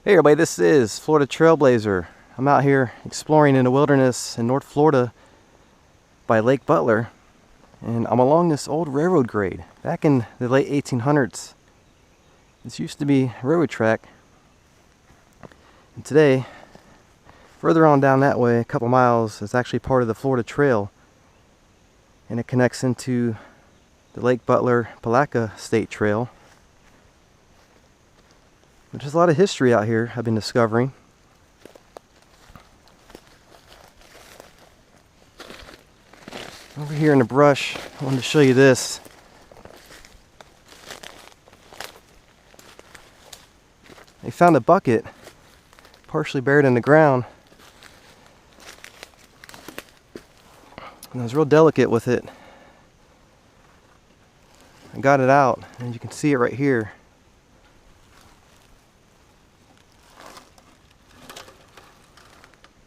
Hey everybody, this is Florida Trailblazer. I'm out here exploring in the wilderness in North Florida by Lake Butler, and I'm along this old railroad grade. Back in the late 1800s, this used to be a railroad track, and today, further on down that way, a couple miles, it's actually part of the Florida Trail, and it connects into the Lake Butler Palatka State Trail. There's a lot of history out here I've been discovering. Over here in the brush, I wanted to show you this. They found a bucket partially buried in the ground, and I was real delicate with it. I got it out, and you can see it right here.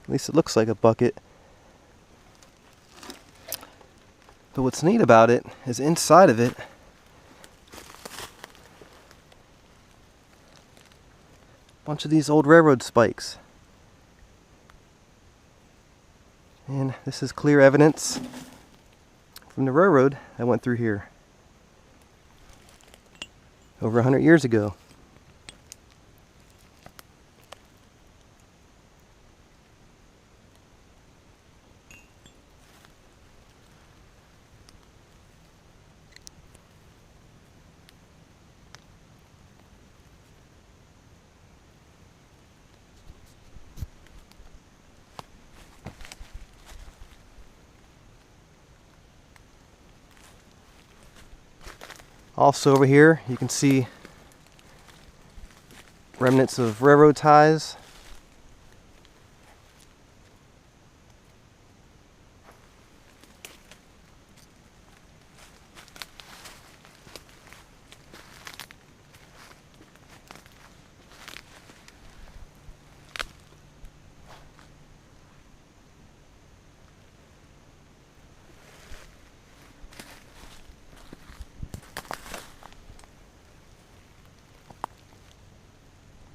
At least it looks like a bucket. But what's neat about it is inside of it, a bunch of these old railroad spikes. And this is clear evidence from the railroad that went through here over 100 years ago. Also over here you can see remnants of railroad ties